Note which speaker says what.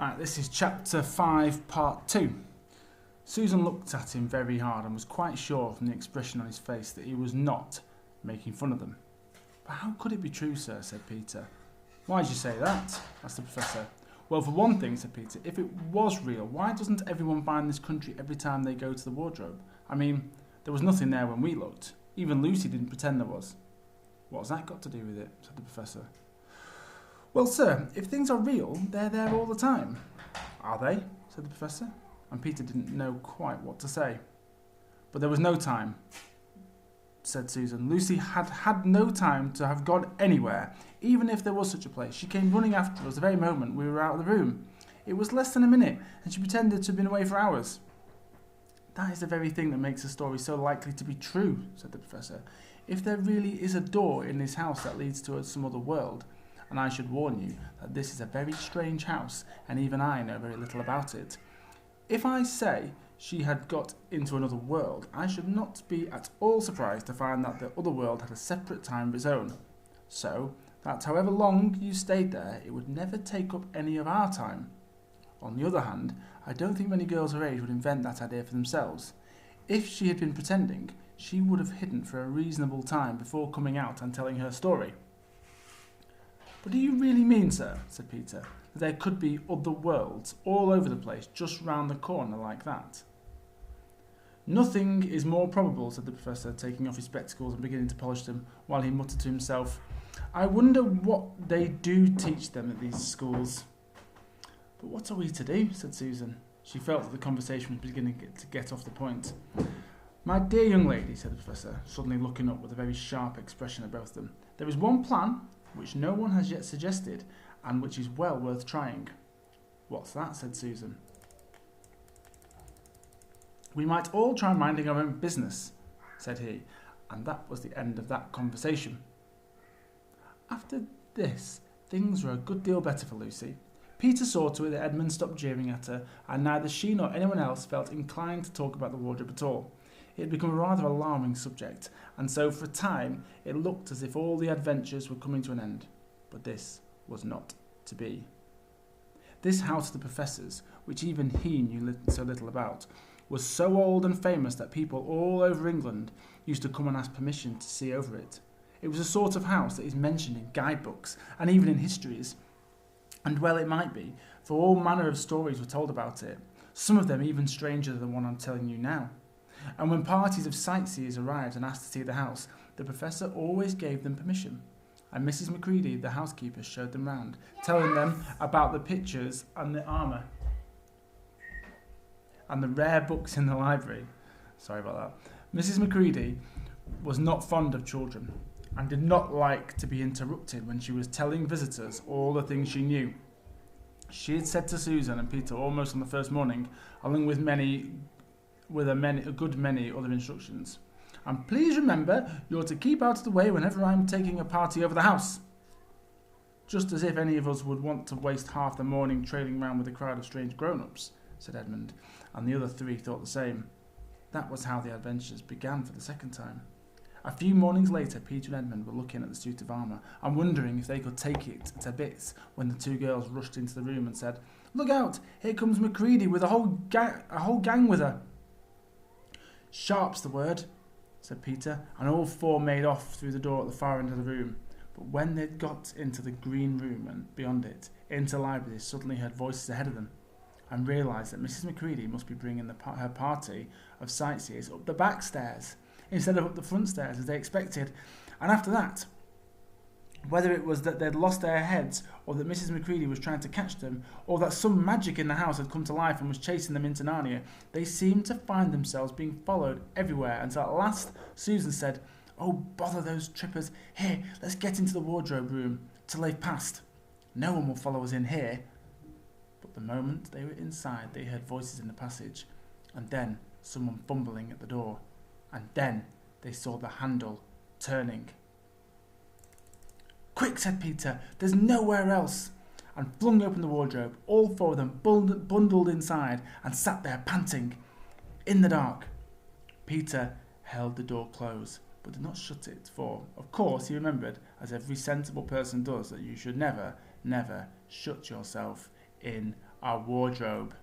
Speaker 1: Right, this is chapter 5, part 2. Susan looked at him very hard and was quite sure from the expression on his face that he was not making fun of them. But how could it be true, sir, said Peter. Why did you say that? Asked the professor. Well, for one thing, said Peter, if it was real, why doesn't everyone find this country every time they go to the wardrobe? I mean, there was nothing there when we looked. Even Lucy didn't pretend there was. What's that got to do with it? Said the professor. Well, sir, if things are real, they're there all the time. Are they? Said the professor, and Peter didn't know quite what to say. But there was no time, said Susan. Lucy had had no time to have gone anywhere, even if there was such a place. She came running after us the very moment we were out of the room. It was less than a minute, and she pretended to have been away for hours. That is the very thing that makes the story so likely to be true, said the professor. If there really is a door in this house that leads to some other world, and I should warn you that this is a very strange house, and even I know very little about it. If I say she had got into another world, I should not be at all surprised to find that the other world had a separate time of its own. So that however long you stayed there, it would never take up any of our time. On the other hand, I don't think many girls her age would invent that idea for themselves. If she had been pretending, she would have hidden for a reasonable time before coming out and telling her story. But do you really mean, sir, said Peter, that there could be other worlds all over the place just round the corner like that? Nothing is more probable, said the professor, taking off his spectacles and beginning to polish them, while he muttered to himself, I wonder what they do teach them at these schools. But what are we to do? Said Susan. She felt that the conversation was beginning to get off the point. My dear young lady, said the professor, suddenly looking up with a very sharp expression at both of them, there is one plan which no one has yet suggested, and which is well worth trying. What's that? Said Susan. We might all try minding our own business, said he, and that was the end of that conversation. After this, things were a good deal better for Lucy. Peter saw to it that Edmund stopped jeering at her, and neither she nor anyone else felt inclined to talk about the wardrobe at all. It had become a rather alarming subject, and so for a time it looked as if all the adventures were coming to an end. But this was not to be. This house of the professor's, which even he knew so little about, was so old and famous that people all over England used to come and ask permission to see over it. It was a sort of house that is mentioned in guidebooks and even in histories, and well it might be, for all manner of stories were told about it, some of them even stranger than the one I'm telling you now. And when parties of sightseers arrived and asked to see the house, the professor always gave them permission. And Mrs. Macready, the housekeeper, showed them round, telling them about the pictures and the armour and the rare books in the library. Sorry about that. Mrs. Macready was not fond of children and did not like to be interrupted when she was telling visitors all the things she knew. She had said to Susan and Peter almost on the first morning, along with a good many other instructions. And please remember, you're to keep out of the way whenever I'm taking a party over the house. Just as if any of us would want to waste half the morning trailing round with a crowd of strange grown-ups, said Edmund, and the other three thought the same. That was how the adventures began for the second time. A few mornings later, Peter and Edmund were looking at the suit of armour and wondering if they could take it to bits when the two girls rushed into the room and said, Look out, here comes Macready with a whole gang with her. Sharp's the word, said Peter, and all four made off through the door at the far end of the room. But when they'd got into the green room and beyond it, into the library, they suddenly heard voices ahead of them and realised that Mrs. Macready must be bringing her party of sightseers up the back stairs instead of up the front stairs as they expected. And after that, whether it was that they'd lost their heads, or that Mrs. Macready was trying to catch them, or that some magic in the house had come to life and was chasing them into Narnia, they seemed to find themselves being followed everywhere, until at last Susan said, Oh, bother those trippers. Here, let's get into the wardrobe room till they've passed. No one will follow us in here. But the moment they were inside, they heard voices in the passage, and then someone fumbling at the door, and then they saw the handle turning. Quick, said Peter, there's nowhere else, and flung open the wardrobe, all four of them bundled inside, and sat there panting, in the dark. Peter held the door closed, but did not shut it, for, of course, he remembered, as every sensible person does, that you should never shut yourself in our wardrobe.